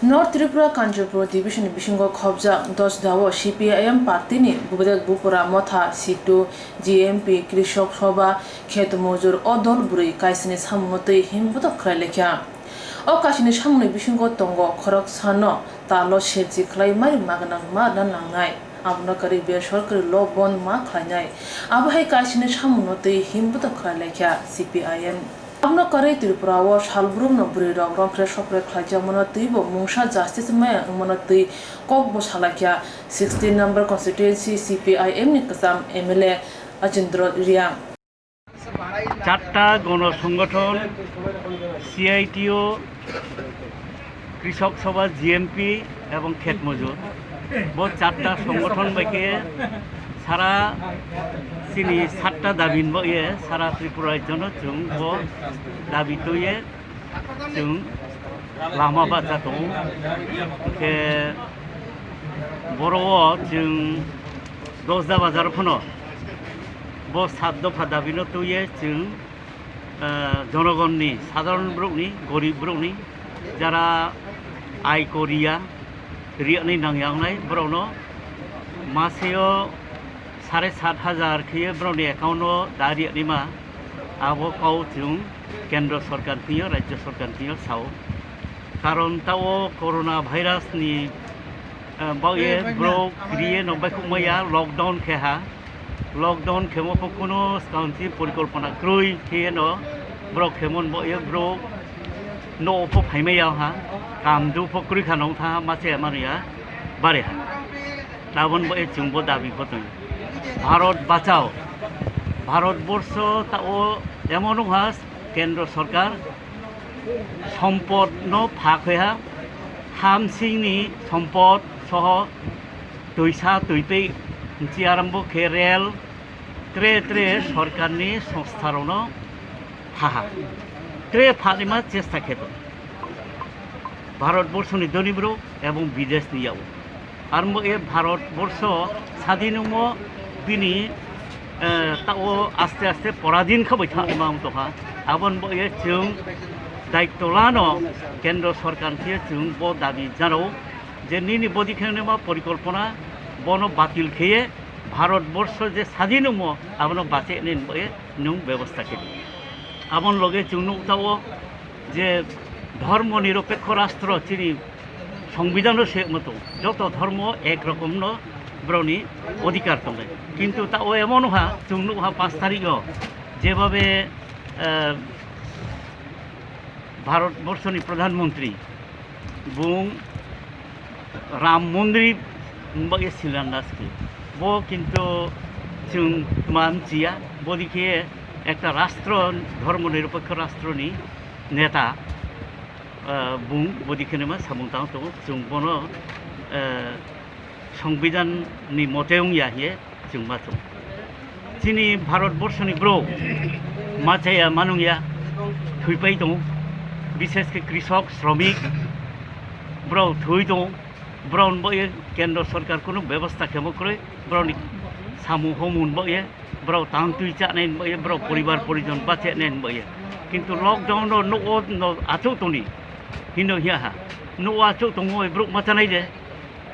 North Tripura Kanjapur Division Bishingo Khobja Dos Dawo CPIM Party ni Bubedek Bupura Motha Situ GMP Krishok Soba Khet Mojur Odol Buri Kaisini Sammotei Himbuto Kralekya O Kasini Samni Bishingo Tongo Khorok Sano Talo Sheji Klai Mari Magnang Madan Langnai Abna Kari Besorkari Lobon Ma Khlainai Abahai Kasini Sammotei Himbuto Kralekya CPIM Abna Kari Tripura o Shalbrum no Buri Rok Rokre Sokre Khlaja Monatibo Mungsha Justice Maya Monati Kok Bosalakya 16 number constituency CPIM ni Kasam MLA Ajendro Riang চারটা গণসংগঠন CITO কৃষক সভা GMP এবং ক্ষেত মজুর বো চারটা সংগঠন বাইকে সারা চিনি সাতটা দাবিন বয়ে সারা ত্রিপুরার জন্য जों বো দাবি তৈয়ে जों लामा बाजा दं के बर'आव जों 10 बाजार फनो बो 7 दफा दाबिनो तैये जों জনগণনি সাধারণ ব্রকনি গরিব ব্রকনি যারা আয় করিয়া রিয়ানি নাংয়াংনাय ব্রনো মাসেও 7,500 খেয়ে ব্রনি অ্যাকাউন্টও দাঁড়িয়ে मा আবো কাউ जों কেন্দ্র সরকার थियो রাজ্য সরকার थियो সাও কারণ তাও করোনা ভাইরাসনি বায়ে ব্রো ক্রিয়ে নবাইকুমায়া লকডাউন খেহা লকডাউন খেমো কোনো কাউন্সি পরিকল্পনা ক্রুই খেয়ে ন ব্রো খেমন বয়ে ব্রো নো ফো ফাইমায়া হা কামদু ফক্রি খানং থা মাসে মারিয়া বারে হা দাবন বয়ে जोंबो দাবি কতই ভারত বাঁচাও ভারতবর্ষ তাও এমন হাস কেন্দ্র সরকার সম্পদ ন ভাগ হয়ে হামসিংনি সম্পদ সহ তৈসা তৈপে আরম্ভ খে রেল ত্রে ত্রে সরকারনি সংস্থারণ ফাহা ত্রে ফালিমা চেষ্টা খেত ভারতবর্ষনি দনিব্র এবং বিদেশ নিয়াও আর এ ভারতবর্ষ স্বাধীন বিনি তাও আস্তে আস্তে পরাধীন খাবাই থাকলাম তোহা আবন বয়ে जों दायित्व लानो केंद्र सरकार के जों बो दाबी जानो जे निनि बदिखेने मा परिकल्पना बनो बातिल खेये भारतवर्ष जे स्वाधीन मो आबनो बाचे निन बये नुं व्यवस्था के आबन लगे जों नुताओ जे धर्म निरपेक्ष राष्ट्र चिनि संविधान से मतो যত धर्म एक रकम न ब्रनी अधिकार दं किन्तु ताओ एमन हा जों नुहा 5 तारिख जेभाबे ভারতবর্ষনি প্রধানমন্ত্রী বুং রাম মন্দির বয়ে শিলান্যাসকে বো কিন্তু जों মানচিয়া বদিকে একটা রাষ্ট্র ধর্মনিরপেক্ষ রাষ্ট্রনি নেতা বুং বদিকেনে मा সামুতাং তো जों বনো সংবিধাননি মতেও ইয়াহে जों মাতো চিনি ভারতবর্ষনি ব্রো মাচায়া মানুয়া থুইপাই দं विशेष के कृषक श्रमिक ब्रो थुई दं ब्राउन बये केंद्र सरकार को व्यवस्था खेमो करे ब्राउन सामु हमून बये ब्राउ तांग तुई चाने बये ब्राउ परिवार परिजन बाचे नेन बये किंतु लॉकडाउन नो आचो तोनी हिनो हिया नो आचो तंगो ब्रो माचानाय दे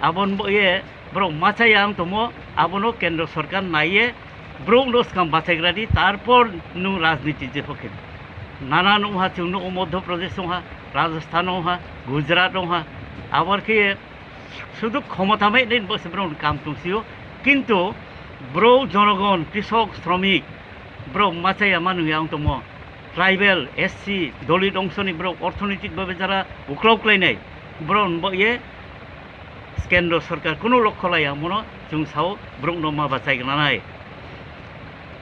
आबन बये ब्रो माचायाम तमो आबनो केंद्र सरकार नाये ब्रो लोस काम बाचेग्रादी तारपर नु राजनीति जे होखे नाना नहा जों मध्य प्रदेश राजस्थान गुजरात आबार के शुद्ध क्षमता में नहीं बस ब्रो काम तुमसियो किंतु ब्रो जनगण कृषक श्रमिक ब्रो माचाया मानुया तम ट्राइबल एससी दलित अंशनि ब्रो अर्थनैतिक भावे जरा उख्लाउख्लायनाय ब्रो बये केंद्र सरकार कोनो लक्ष्य लाया मन जों साव ब्रो नमा बाचायगनाय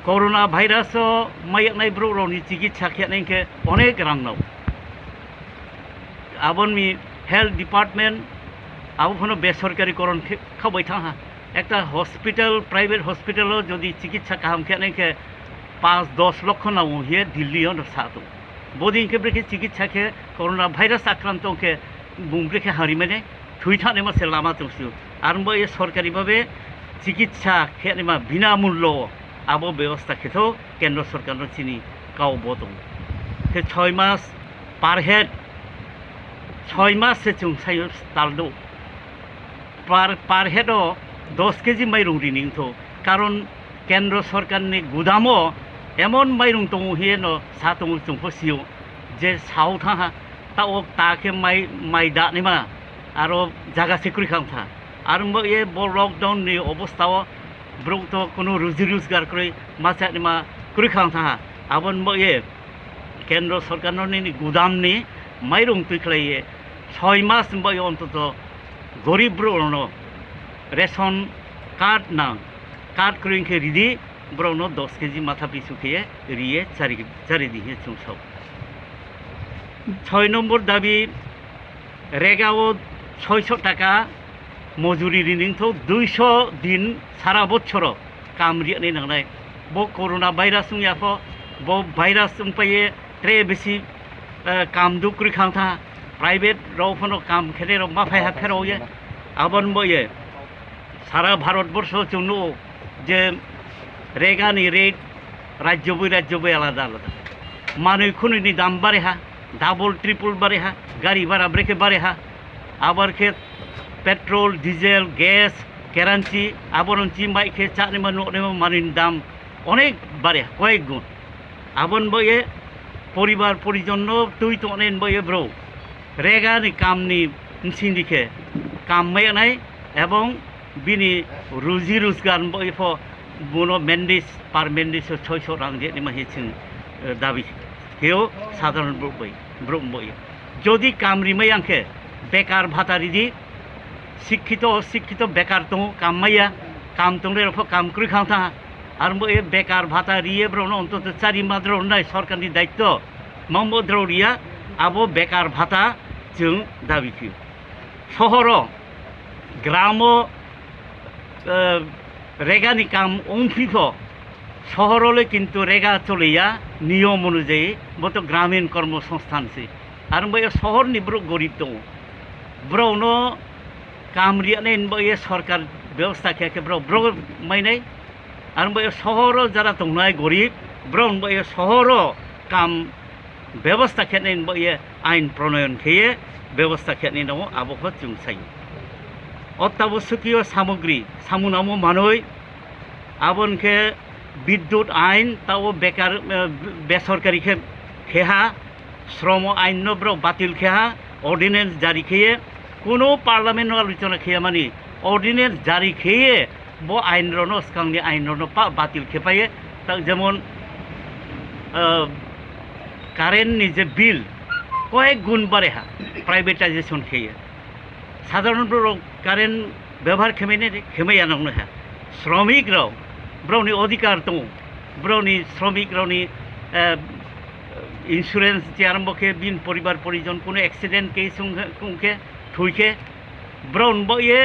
कोरोना भाइरास मायनाय ब्रोनि चिकित्सा खेनाय के अनेक रांनाव आबननि हेल्थ डिपार्टमेंट आबोनो बेसरकारीकरण खाबाय थाहा एक हस्पिटाल प्राइवेट हस्पिटाल जदि चिकित्सा काम खेनाय के 5-10 लाख नाव हे दिल्ली सातो बदिन के ब्रेके चिकित्सा के कोरोना भाइरास आक्रांत के बुंब्रेके हारिमाने थुई थाने मासे लामा तंसियो आरबो ए सरकारी भावे चिकित्सा खेनाय मा बिना मूल्य आबो व्यवस्था खेतो केंद्र सरकार चिनी गाव बदं 6 मास पार हेड 6 মাস se chung sayo taldo par head 10 KG মাইরং রিনিং তো কারণ কেন্দ্র সরকার নি গুদামো এমন মাইরং দङ হে ন सा दङ जों फसियो যে সাউ থাহা তা ও তাকে মাই দা নিমা আর জায়গা সিকুরি খাম থা আর এ লকডাউন নি অবস্থাও ব্রক তো কোনো রুজি রোজগার করে মাছা নিমা কুরি খাম থা আবন এ কেন্দ্র সরকার নি গুদাম নি মাইরং তুইখলাইয়ে 6 মাস অন্তত গরিব ব্রণ রেশন কার্ড না কার্ড করিংকে রিদি ব্রণ 10 কেজি মাথা পিছু খেয়ে রিয়ে চারিদিকে চুংসব 6 নম্বর দাবি রেগাও 600 টাকা মজুরি রিনিং তো 200 দিন সারা বছর কাম রিয়ে নাংনাই ব করোনা ভাইরাস ইয়াফ ব ভাইরাস পাইয়ে ট্রে বেশি কাম দুকরি খাংথা প্রাইভেট রাवफोराव কাম খেলে মাফাই হাফেরাव ये আবন বয়ে সারা ভারতবর্ষ চুনো যে রেগানি রেট রাজ্য বই আলাদা আলাদা মানুষ খুনিনি দাম বাড়ে হা ডাবল ট্রিপল বাড়ে হা গাড়ি ভাড়া ব্রেকে বাড়ে হা আবার খে পেট্রোল ডিজেল গ্যাস কেরাঞ্চি আবরঞ্চি মাই খে চানি মানুষ দাম অনেক বাড়ে কয়েক গুণ আবন বয়ে পরিবার পরিজন্য তুই তো অনেক বয়ে ব্রো রেগানি কামনি সিন্দিকে কাম মেনাই এবং বিনি রুজি রোজগার বইফ বুনো মেন্ডিস পার মেন্ডিস 600 রাং যে নিমাহি চিং দাবি কেউ সাধারণ ব্রুক বই যদি কাম রিমাই আংকে বেকার ভাতা রিদি শিক্ষিত বেকার তো কামাইয়া কাম তোলে রফ কাম করি খাওয়া আর বেকার ভাতা রিয়ে ব্রণ অন্তত 4 মাদ্র নাই সরকারনি দায়িত্ব মমদ্র রিয়া আবো বেকার ভাতা जों दाबि खियो शहर ग्राम रेगानि काम अंफित शहरले किन्तु रेगा चलिया नियम अनुयायी बत ग्रामीण कर्मसंस्थान से और बे शहर नि ब्रो गरीब दङ ब्रौनो काम रियाने बे सरकार व्यवस्था के ब्रो माइनाय और बे शहर जरा दंनाय गरीब ब्रौन बे शहर काम व्यवस्था खेने बे आईन प्रणयन खेये व्यवस्था खेने दङ आबहावा जों सायो अत्यावश्यकीय सामग्री सामुनामो मानय आबनके विद्युत आईन ताओ बेकार बेसरकारी के खेहा श्रम आईन ब्रो बातिल खेहा अर्डिनेंस जारी खेये कोनो पार्लियामेंट आलोचना खेया मानी अर्डिनेंस जारी खेये बो आईन रनो स्कांगनि आईन रनो बातिल खेपाये जेमन কারেন্ট নিজে বিল কয়েক গুণ বাড়ে হা প্রাইভেটাইজেশন খেয়ে সাধারণ কারেন্ট ব্যবহার খেমাই আনানো হ্যাঁ শ্রমিকরাও ব্রৌনি অধিকার দङ ব্রৌনি শ্রমিকরাওনি ইন্স্যুরেন্স যে আরম্ভ খে বিন পরিবার পরিজন কোনো অ্যাক্সিডেন্ট কেস কুংখে থুইখে ব্রৌন বয়ে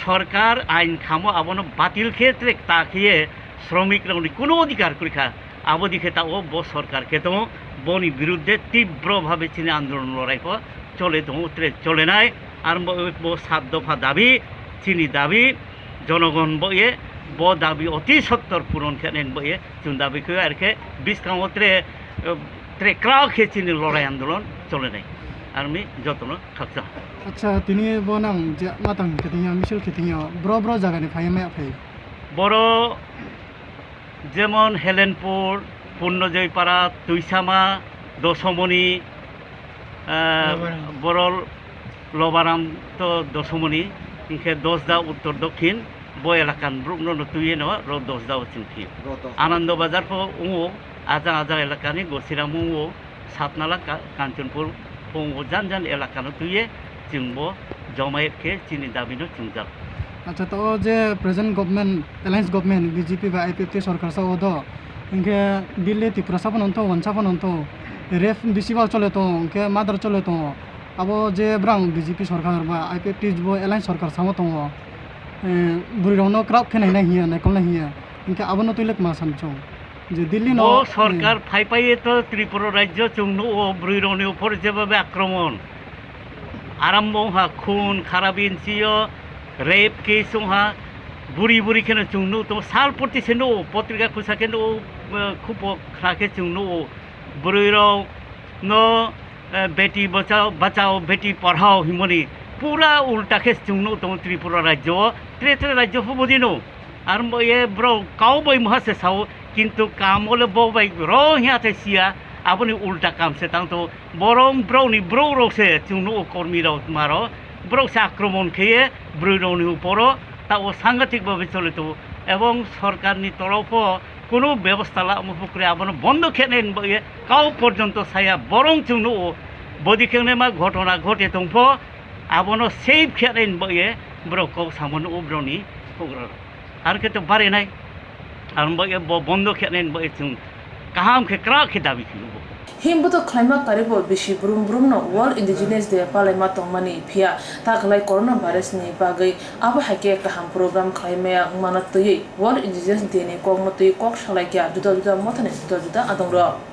সরকার আইন খামো আবনো বাতিল ক্ষেত্রে তা খেয়ে শ্রমিকরাওনি কোনো অধিকার করিখা আবদি খেতা ও ব সরকার খেত বনি বিরুদ্ধে তীব্রভাবে চীনে আন্দোলন লড়াইক চলে দङ চলে নাই আর 7 দফা দাবি চীনি দাবি জনগণ বয়ে ব দাবি অতি সত্তর পূরণ খেলেন বয়ে চুন দাবিকে আর কে বিস্কাও ত্রে ক্রাও খে চীনি লড়াই আন্দোলন চলে নাই আর আমি যত্ন খাকছা আচ্ছা তিনি বনাম যে মাতাং খেতিয়া মিছিল খেতিয়া ব্র জায়গানি ফাইমে ফাই বড় যেমন হেলেনপুর পূর্ণজয়পাড়া তুইসামা দশমণি বরল লবারাম তো দশমণি ইনকে 10 দা উত্তর দক্ষিণ বয় এলাকান ব্রুগ্ন তুইয়ে ন 10 দা চিনকি আনন্দ বাজার ও আজা এলাকানি গছিরামু ও সাতনালা কাঞ্চনপুর ও জান এলাকানো তুইয়ে চিংব জমায়েতকে চিনি দাবিনো চিংজাল আচ্ছা তো যে present government alliance government BJP বা আইপিএফটি সরকার সাথে ইনকে দিল্লি ত্রিপুরা সাপন অন্ত ওয়ানসাপন অন্ত রেফ বেশিরভাগ চলে তো ইনকে মাদার চলে তো আবো যে ব্রাং বিজেপি সরকার বা আইপিএফটি যে অ্যালায়েন্স সরকার সামো তো বুড়ি রওনো ক্রাউড খেনাই না হিয়া নাইকল না হিয়া ইনকে আবনো তুইলেক মা সামচং যে দিল্লি নো সরকার ফাইপাইয়ে তো ত্রিপুরা রাজ্য চুংনো ও বুড়ি রওনি উপর যেভাবে আক্রমণ আরম্ভ হা খুন খারাপিন চিয় रेप केस हा बुरी खेने चुंगनु तो साल प्रति सेनो पत्रिका खुसा के नो खूब खाके चुंगनु बुरीराव नो बेटी बचाओ बेटी पढ़ाओ हिमनि पूरा उल्टा के चुनो तो त्रिपुरा राज्य त्रे राज्य फुबदिनो और ये ब्रो काउ बाई महासे साओ किंतु कामले बो बाई रो हियाते सिया अपनी उल्टा काम से तांग तो बरं ब्रो रो से चुनो कर्मी रो मारो ब्रो से आक्रमण किए ब्रोनि ऊपर ता वो सांगठिक भावे चले तो एवं सरकार नि तरफ কোনো ব্যবস্থা করে আবার বন্ধ খেয়ে কাউ পর্যন্ত ছায়া বরং চুনো বদিখেনে মা ঘটনা ঘটে দंफ আবনো সেফ খেয়ে বয়ে ব্রকौ সামন উব্রনি প্রোগ্রাম আর কে তো বারে নাই আর বয়ে বন্ধ খেয়ে বয়ে চুন কাহাম খে ক্রা খে দাবি ছিল Himbuto klima karibo bishi brum no World Indigenous Day palema tongmani phia taklai coronavirus ni bagai aba hake kaham program klima manatoi World Indigenous Day ni kongmotoi kok shalai kya juda mothane juda adongro